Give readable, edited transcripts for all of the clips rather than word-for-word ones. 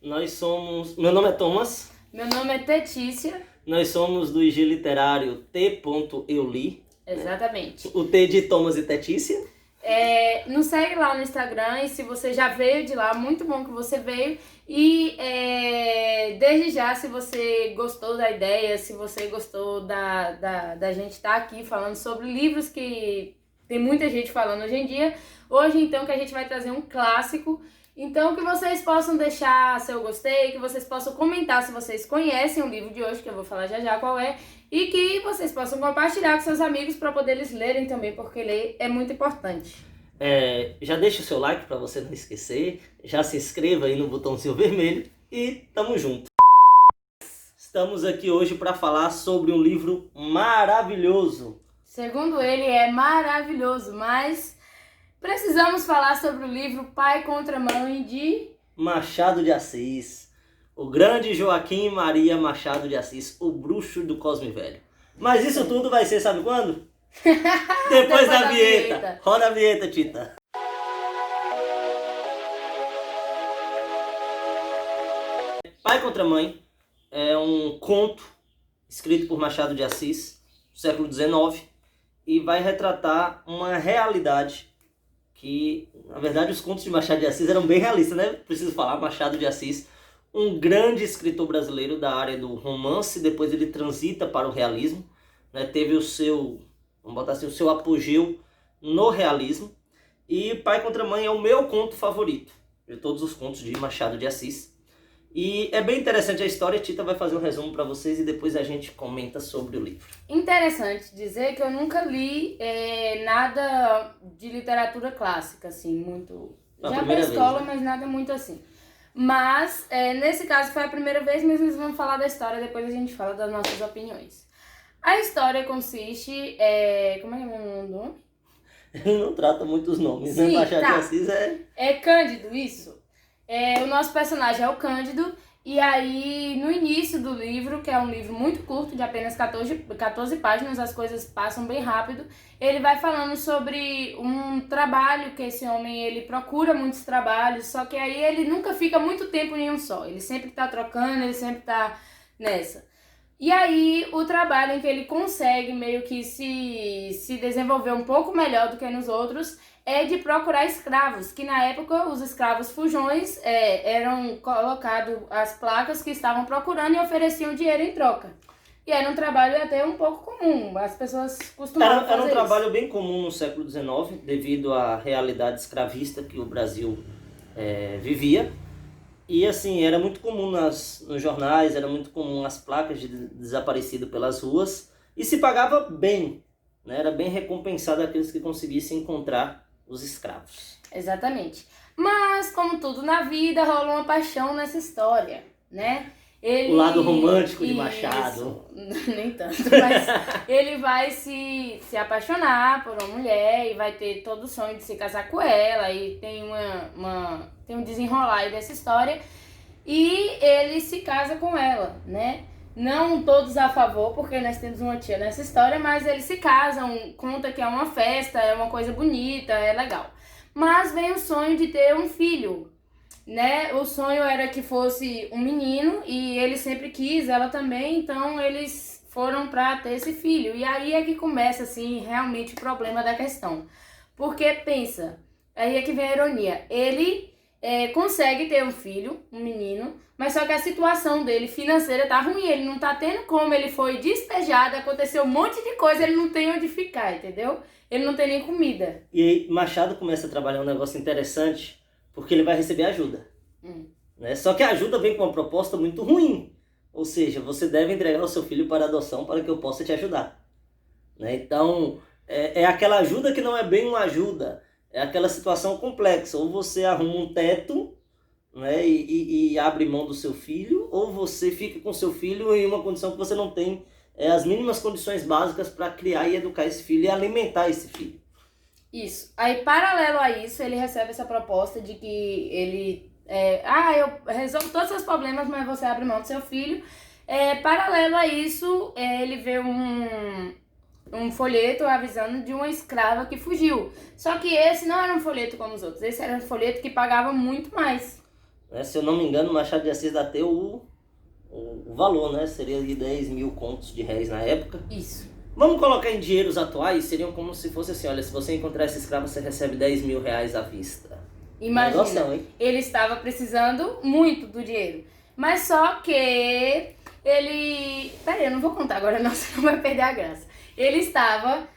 Nós somos. Meu nome é Thomas. Meu nome é Tetícia. Nós somos do IG Literário T.Euli. Exatamente. O T de Thomas e Tetícia. Nos segue lá no Instagram e se você já veio de lá, muito bom que você veio. E desde já, se você gostou da ideia, se você gostou da gente estar aqui falando sobre livros que tem muita gente falando hoje em dia, hoje então que a gente vai trazer um clássico. Então que vocês possam deixar seu gostei, que vocês possam comentar se vocês conhecem o livro de hoje, que eu vou falar já já qual é, e que vocês possam compartilhar com seus amigos para poder eles lerem também, porque ler é muito importante. Já deixa o seu like para você não esquecer, já se inscreva aí no botãozinho vermelho e tamo junto. Estamos aqui hoje para falar sobre um livro maravilhoso. Segundo ele, é maravilhoso, mas precisamos falar sobre o livro Pai contra Mãe de Machado de Assis. O grande Joaquim Maria Machado de Assis, o bruxo do Cosme Velho. Mas isso tudo vai ser, sabe quando? Depois da vinheta. Roda a vinheta, Tita. Pai contra Mãe é um conto escrito por Machado de Assis, do século XIX, e vai retratar uma realidade que, na verdade, os contos de Machado de Assis eram bem realistas, né? Preciso falar, Machado de Assis, um grande escritor brasileiro da área do romance, depois ele transita para o realismo, né? Teve o seu, vamos botar assim, o seu apogeu no realismo, e Pai contra Mãe é o meu conto favorito de todos os contos de Machado de Assis. E é bem interessante a história, a Tita vai fazer um resumo para vocês e depois a gente comenta sobre o livro. Interessante dizer que eu nunca li nada de literatura clássica, assim, muito... Já pra escola, né? Mas nada muito assim. Mas, nesse caso, foi a primeira vez, mas nós vamos falar da história, depois a gente fala das nossas opiniões. A história consiste... como é que é o nome? Ele não trata muitos nomes, sim, né? Machado tá. de Assis É Cândido, isso? O nosso personagem é o Cândido, e aí no início do livro, que é um livro muito curto, de apenas 14 páginas, as coisas passam bem rápido, ele vai falando sobre um trabalho que esse homem, ele procura muitos trabalhos, só que aí ele nunca fica muito tempo em um só, ele sempre tá trocando, ele sempre tá nessa. E aí o trabalho em que ele consegue meio que se desenvolver um pouco melhor do que nos outros é de procurar escravos, que na época os escravos fujões eram colocados as placas que estavam procurando e ofereciam dinheiro em troca. E era um trabalho até um pouco comum, as pessoas costumavam fazer Era um isso. trabalho bem comum no século XIX, devido à realidade escravista que o Brasil vivia. E assim, era muito comum nos jornais, era muito comum as placas de desaparecido pelas ruas. E se pagava bem, né? Era bem recompensado aqueles que conseguissem encontrar os escravos. Exatamente. Mas, como tudo na vida, rola uma paixão nessa história, né? O lado romântico de Machado. Nem tanto, mas ele vai se apaixonar por uma mulher e vai ter todo o sonho de se casar com ela e tem tem um desenrolar aí dessa história e ele se casa com ela, né? Não todos a favor, porque nós temos uma tia nessa história, mas eles se casam, conta que é uma festa, é uma coisa bonita, é legal. Mas vem o sonho de ter um filho, né? O sonho era que fosse um menino e ele sempre quis, ela também, então eles foram pra ter esse filho. E aí é que começa, assim, realmente o problema da questão. Porque, pensa, aí é que vem a ironia, ele consegue ter um filho, um menino, mas só que a situação dele financeira tá ruim, ele não tá tendo como, ele foi despejado, aconteceu um monte de coisa, ele não tem onde ficar, entendeu? Ele não tem nem comida. E aí Machado começa a trabalhar um negócio interessante, porque ele vai receber ajuda. Né? Só que a ajuda vem com uma proposta muito ruim. Ou seja, você deve entregar o seu filho para adoção para que eu possa te ajudar. Né? Então, é aquela ajuda que não é bem uma ajuda. É aquela situação complexa. Ou você arruma um teto, né, e abre mão do seu filho, ou você fica com seu filho em uma condição que você não tem as mínimas condições básicas para criar e educar esse filho e alimentar esse filho. Isso. Aí, paralelo a isso, ele recebe essa proposta de que ele... eu resolvo todos os seus problemas, mas você abre mão do seu filho. Paralelo a isso, ele vê um folheto avisando de uma escrava que fugiu. Só que esse não era um folheto como os outros. Esse era um folheto que pagava muito mais. Né? Se eu não me engano, Machado de Assis dá até o valor, né? Seria de 10 mil contos de réis na época. Isso. Vamos colocar em dinheiros atuais, seriam como se fosse assim, olha, se você encontrar esse escravo, você recebe 10 mil reais à vista. Imagina, Noção, hein? ele estava precisando muito do dinheiro. Mas só que ele... Peraí, eu não vou contar agora não, senão vai perder a graça. Ele estava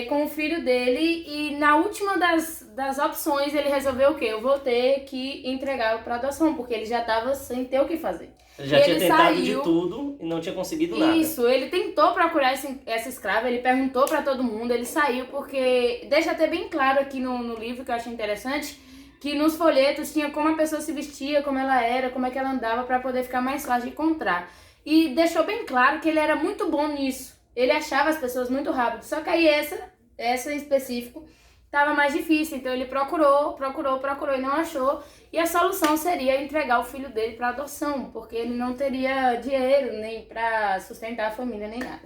com o filho dele e na última das opções ele resolveu o quê? Eu vou ter que entregá-lo para adoção, porque ele já estava sem ter o que fazer. Ele já tinha tentado de tudo e não tinha conseguido nada. Isso, ele tentou procurar essa escrava, ele perguntou para todo mundo, ele saiu porque... Deixa até bem claro aqui no livro, que eu achei interessante, que nos folhetos tinha como a pessoa se vestia, como ela era, como é que ela andava, para poder ficar mais fácil de encontrar. E deixou bem claro que ele era muito bom nisso. Ele achava as pessoas muito rápido. Só que aí essa em específico estava mais difícil. Então ele procurou e não achou. E a solução seria entregar o filho dele para adoção, porque ele não teria dinheiro nem para sustentar a família, nem nada.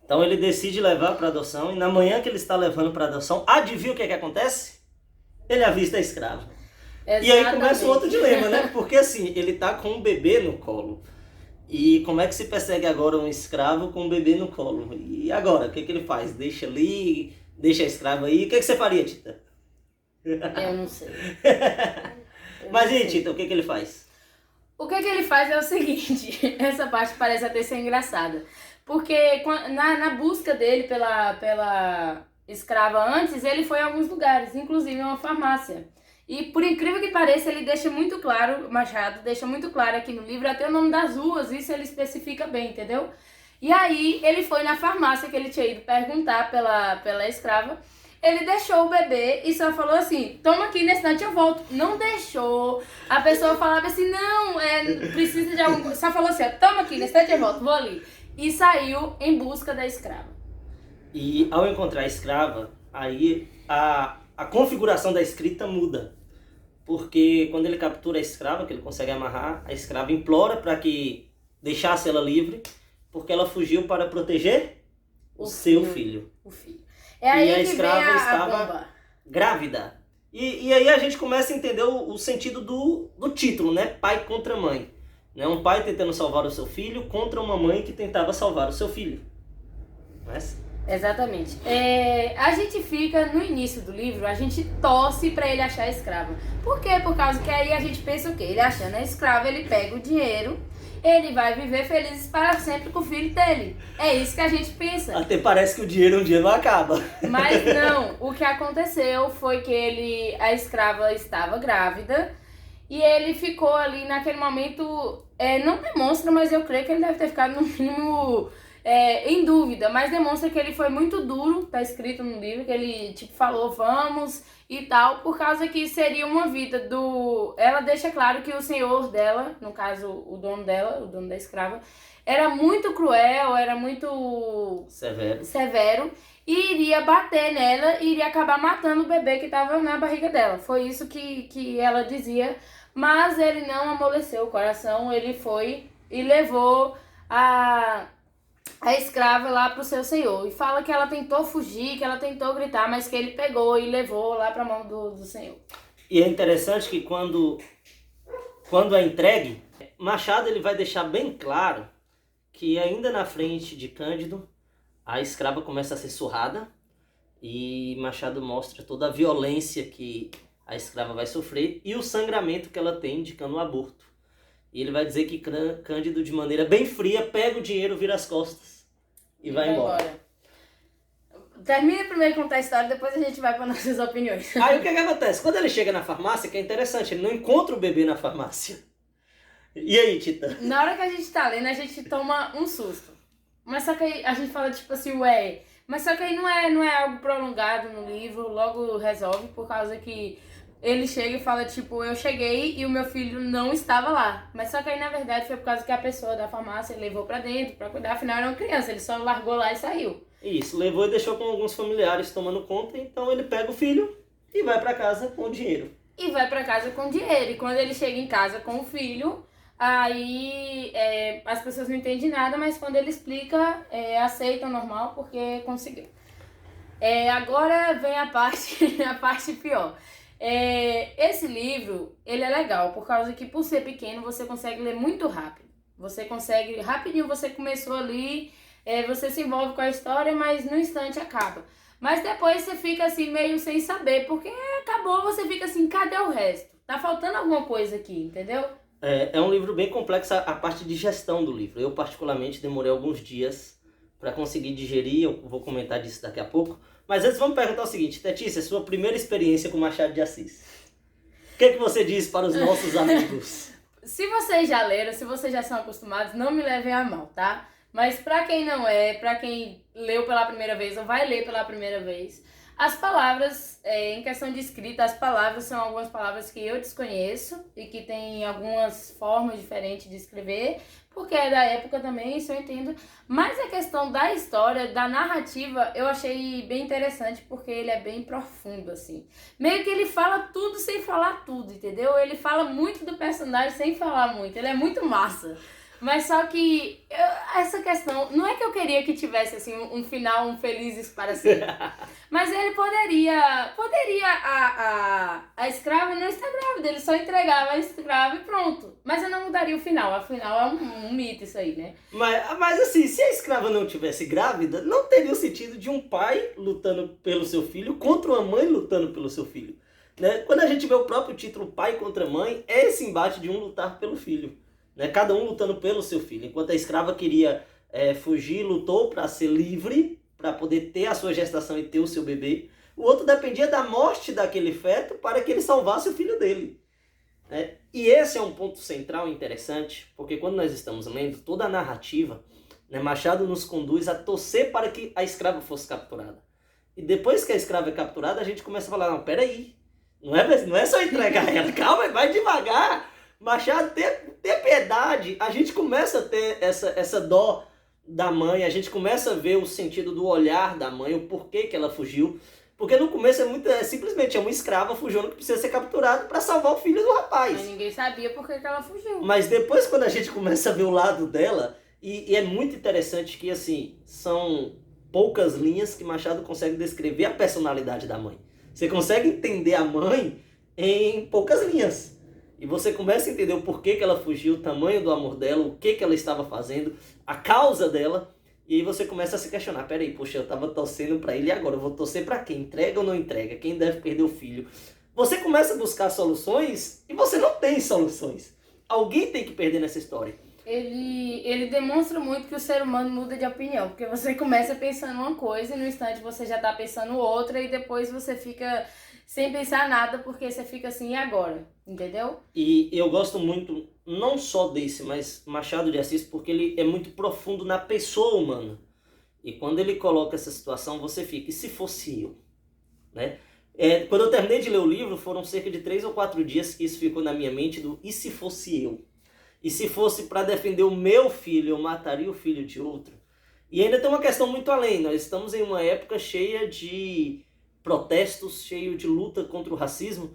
Então ele decide levar para adoção e na manhã que ele está levando para adoção, adivinha o que acontece? Ele avista a escrava. Exatamente. E aí começa um outro dilema, né? Porque assim, ele tá com um bebê no colo. E como é que se persegue agora um escravo com um bebê no colo? E agora, o que ele faz? Deixa ali, deixa a escrava aí. O que você faria, Tita? Eu não sei. Mas e aí, Tita, o que ele faz? O que ele faz é o seguinte, essa parte parece até ser engraçada. Porque na busca dele pela escrava antes, ele foi a alguns lugares, inclusive uma farmácia. E por incrível que pareça, ele deixa muito claro, Machado deixa muito claro aqui no livro, até o nome das ruas, isso ele especifica bem, entendeu? E aí ele foi na farmácia que ele tinha ido perguntar pela escrava, ele deixou o bebê e só falou assim, toma aqui, nesse instante eu volto. Não deixou, a pessoa falava assim, não, precisa de algum... Só falou assim, toma aqui, nesse instante eu volto, vou ali. E saiu em busca da escrava. E ao encontrar a escrava, aí a configuração da escrita muda. Porque quando ele captura a escrava, que ele consegue amarrar, a escrava implora para que deixasse ela livre, porque ela fugiu para proteger o seu filho. O filho. É aí e a que escrava vem estava bomba. grávida. E aí a gente começa a entender o sentido do título, né? Pai contra mãe. Né? Um pai tentando salvar o seu filho contra uma mãe que tentava salvar o seu filho. Mas... Exatamente. A gente fica, no início do livro, a gente torce pra ele achar a escrava. Por quê? Por causa que aí a gente pensa o quê? Ele achando a escrava, ele pega o dinheiro, ele vai viver feliz para sempre com o filho dele. É isso que a gente pensa. Até parece que o dinheiro um dia não acaba. Mas não, o que aconteceu foi que a escrava estava grávida e ele ficou ali naquele momento, não demonstra, mas eu creio que ele deve ter ficado no mínimo... em dúvida, mas demonstra que ele foi muito duro, tá escrito no livro, que ele tipo falou vamos e tal, por causa que seria uma vida ela deixa claro que o senhor dela, no caso o dono dela, o dono da escrava, era muito cruel, era muito severo e iria bater nela e iria acabar matando o bebê que estava na barriga dela. Foi isso que ela dizia, mas ele não amoleceu o coração, ele foi e levou a escrava lá pro seu senhor. E fala que ela tentou fugir, que ela tentou gritar, mas que ele pegou e levou lá pra mão do senhor. E é interessante que quando é entregue, Machado ele vai deixar bem claro que ainda na frente de Cândido, a escrava começa a ser surrada e Machado mostra toda a violência que a escrava vai sofrer e o sangramento que ela tem indicando o aborto. E ele vai dizer que Cândido, de maneira bem fria, pega o dinheiro, vira as costas e vai embora. Termina primeiro de contar a história, depois a gente vai para nossas opiniões. Aí o que acontece? Quando ele chega na farmácia, que é interessante, ele não encontra o bebê na farmácia. E aí, Tita? Na hora que a gente tá lendo, a gente toma um susto. Mas só que aí a gente fala tipo assim, ué... Mas só que aí não é algo prolongado no livro, logo resolve, por causa que... Ele chega e fala, tipo, eu cheguei e o meu filho não estava lá. Mas só que aí, na verdade, foi por causa que a pessoa da farmácia levou pra dentro pra cuidar. Afinal, era uma criança, ele só largou lá e saiu. Isso, levou e deixou com alguns familiares tomando conta. Então ele pega o filho e vai pra casa com o dinheiro. E vai pra casa com o dinheiro. E quando ele chega em casa com o filho, aí as pessoas não entendem nada. Mas quando ele explica, aceitam normal porque conseguiu. Agora vem a parte pior. Esse livro, ele é legal, por causa que por ser pequeno você consegue ler muito rápido. Você consegue, rapidinho você começou ali, você se envolve com a história, mas no instante acaba. Mas depois você fica assim meio sem saber, porque acabou, você fica assim, cadê o resto? Tá faltando alguma coisa aqui, entendeu? É um livro bem complexo a parte de gestão do livro. Eu particularmente demorei alguns dias para conseguir digerir, eu vou comentar disso daqui a pouco. Mas antes vamos perguntar o seguinte, Tetícia, sua primeira experiência com Machado de Assis. O que você diz para os nossos amigos? Se vocês já leram, se vocês já são acostumados, não me levem a mal, tá? Mas pra quem não é, pra quem leu pela primeira vez ou vai ler pela primeira vez, as palavras, em questão de escrita, as palavras são algumas palavras que eu desconheço e que tem algumas formas diferentes de escrever, porque é da época também, isso eu entendo. Mas a questão da história, da narrativa, eu achei bem interessante porque ele é bem profundo, assim. Meio que ele fala tudo sem falar tudo, entendeu? Ele fala muito do personagem sem falar muito, ele é muito massa. Mas só que essa questão, não é que eu queria que tivesse assim um final, um felizes para sempre. Mas ele poderia a escrava não estar grávida, ele só entregava a escrava e pronto. Mas eu não mudaria o final, afinal é um mito isso aí, né? Mas assim, se a escrava não tivesse grávida, não teria o sentido de um pai lutando pelo seu filho contra uma mãe lutando pelo seu filho. Né? Quando a gente vê o próprio título Pai contra Mãe, é esse embate de um lutar pelo filho. Né? Cada um lutando pelo seu filho. Enquanto a escrava queria fugir, lutou para ser livre, para poder ter a sua gestação e ter o seu bebê, o outro dependia da morte daquele feto para que ele salvasse o filho dele. Né? E esse é um ponto central e interessante, porque quando nós estamos lendo toda a narrativa, né, Machado nos conduz a torcer para que a escrava fosse capturada. E depois que a escrava é capturada, a gente começa a falar, não, peraí, não é só entregar ela, calma, vai devagar. Machado, ter piedade, a gente começa a ter essa dó da mãe, a gente começa a ver o sentido do olhar da mãe, o porquê que ela fugiu. Porque no começo simplesmente é uma escrava fugindo que precisa ser capturada para salvar o filho do rapaz. Mas ninguém sabia por que ela fugiu. Mas depois, quando a gente começa a ver o lado dela, e é muito interessante que assim, são poucas linhas que Machado consegue descrever a personalidade da mãe. Você consegue entender a mãe em poucas linhas. E você começa a entender o porquê que ela fugiu, o tamanho do amor dela, o que ela estava fazendo, a causa dela. E aí você começa a se questionar, peraí, poxa, eu estava torcendo para ele e agora eu vou torcer para quem? Entrega ou não entrega? Quem deve perder o filho? Você começa a buscar soluções e você não tem soluções. Alguém tem que perder nessa história. Ele demonstra muito que o ser humano muda de opinião, porque você começa pensando uma coisa e no instante você já está pensando outra e depois você fica sem pensar nada porque você fica assim, e agora? Entendeu? E eu gosto muito, não só desse, mas Machado de Assis, porque ele é muito profundo na pessoa humana. E quando ele coloca essa situação, você fica, e se fosse eu? Né? Quando eu terminei de ler o livro, foram cerca de 3 ou 4 dias que isso ficou na minha mente do, e se fosse eu? E se fosse para defender o meu filho, eu mataria o filho de outro? E ainda tem uma questão muito além, nós estamos em uma época cheia de protestos, cheio de luta contra o racismo,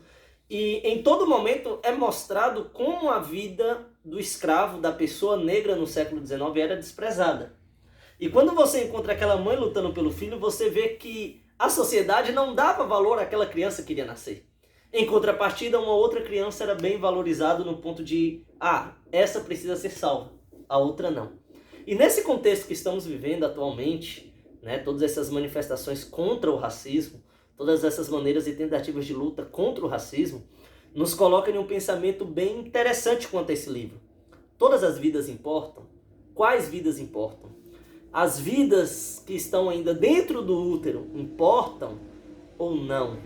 e em todo momento é mostrado como a vida do escravo, da pessoa negra no século XIX era desprezada. E quando você encontra aquela mãe lutando pelo filho, você vê que a sociedade não dava valor àquela criança que iria nascer. Em contrapartida, uma outra criança era bem valorizada no ponto de, essa precisa ser salva, a outra não. E nesse contexto que estamos vivendo atualmente, né, todas essas manifestações contra o racismo, todas essas maneiras e tentativas de luta contra o racismo, nos colocam em um pensamento bem interessante quanto a esse livro. Todas as vidas importam? Quais vidas importam? As vidas que estão ainda dentro do útero importam ou não?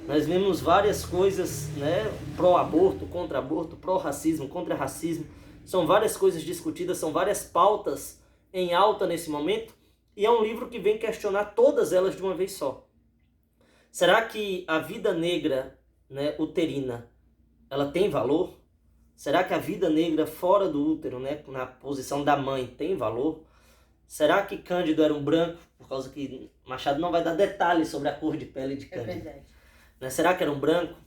Nós vemos várias coisas, né, pró-aborto, contra-aborto, pró-racismo, contra-racismo. São várias coisas discutidas, são várias pautas em alta nesse momento. E é um livro que vem questionar todas elas de uma vez só. Será que a vida negra, né, uterina, ela tem valor? Será que a vida negra fora do útero, né, na posição da mãe, tem valor? Será que Cândido era um branco? Por causa que Machado não vai dar detalhes sobre a cor de pele de Cândido. É verdade. Né? Será que era um branco?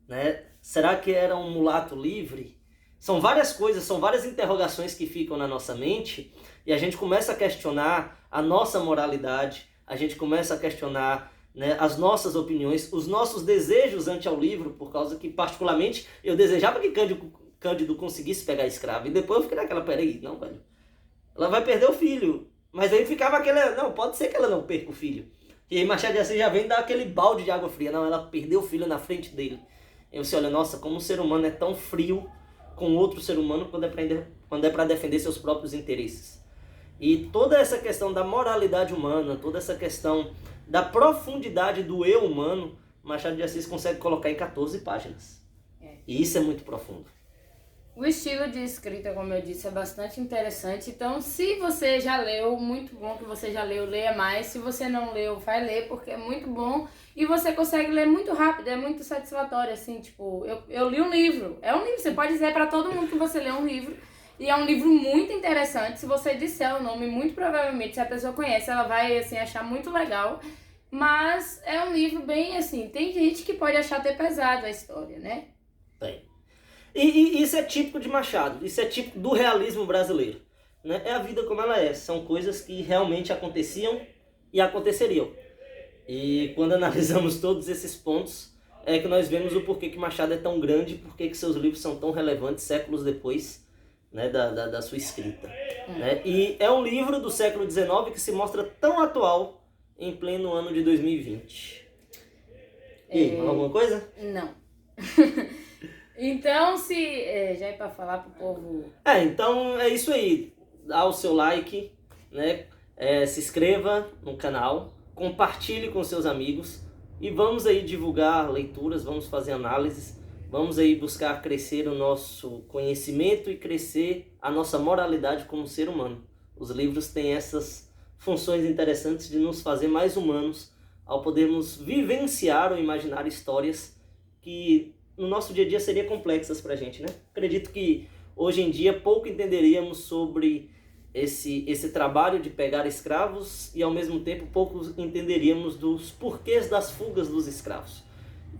Né? Será que era um mulato livre? São várias coisas, são várias interrogações que ficam na nossa mente e a gente começa a questionar a nossa moralidade, a gente começa a questionar né, as nossas opiniões, os nossos desejos ante ao livro, por causa que, particularmente, eu desejava que Cândido conseguisse pegar a escrava. E depois eu fiquei naquela, peraí, não, velho. Ela vai perder o filho. Mas aí ficava aquela, não, pode ser que ela não perca o filho. E aí Machado de Assis já vem dar aquele balde de água fria. Não, ela perdeu o filho na frente dele. E você olha, nossa, como o ser humano é tão frio com outro ser humano quando é para defender seus próprios interesses. E toda essa questão da moralidade humana, toda essa questão da profundidade do eu humano, Machado de Assis consegue colocar em 14 páginas. E isso é muito profundo. O estilo de escrita, como eu disse, é bastante interessante. Então, se você já leu, muito bom que você já leu, leia mais. Se você não leu, vai ler, porque é muito bom. E você consegue ler muito rápido, é muito satisfatório, assim, tipo... Eu li um livro. É um livro, você pode dizer para todo mundo que você lê um livro. E é um livro muito interessante. Se você disser o nome, muito provavelmente, se a pessoa conhece, ela vai, assim, achar muito legal. Mas é um livro bem, assim... Tem gente que pode achar até pesado a história, né? Tem. E isso é típico de Machado, isso é típico do realismo brasileiro, né? É a vida como ela é, são coisas que realmente aconteciam e aconteceriam. E quando analisamos todos esses pontos, é que nós vemos o porquê que Machado é tão grande, porquê que seus livros são tão relevantes séculos depois, né, da sua escrita. Né? E é um livro do século XIX que se mostra tão atual em pleno ano de 2020. E aí, alguma coisa? Não. Então, já é para falar pro povo... Então é isso aí. Dá o seu like, né? Se inscreva no canal, compartilhe com seus amigos e vamos aí divulgar leituras, vamos fazer análises, vamos aí buscar crescer o nosso conhecimento e crescer a nossa moralidade como ser humano. Os livros têm essas funções interessantes de nos fazer mais humanos ao podermos vivenciar ou imaginar histórias que no nosso dia a dia seriam complexas pra gente, né? Acredito que hoje em dia pouco entenderíamos sobre esse trabalho de pegar escravos e ao mesmo tempo pouco entenderíamos dos porquês das fugas dos escravos.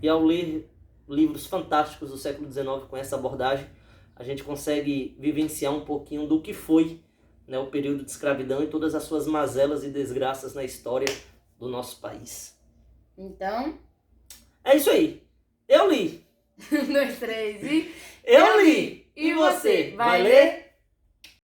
E ao ler livros fantásticos do século XIX com essa abordagem, a gente consegue vivenciar um pouquinho do que foi, né, o período de escravidão e todas as suas mazelas e desgraças na história do nosso país. Então... É isso aí. Eu li. 1, 2, 3 e... Eu li! E você, vai ler?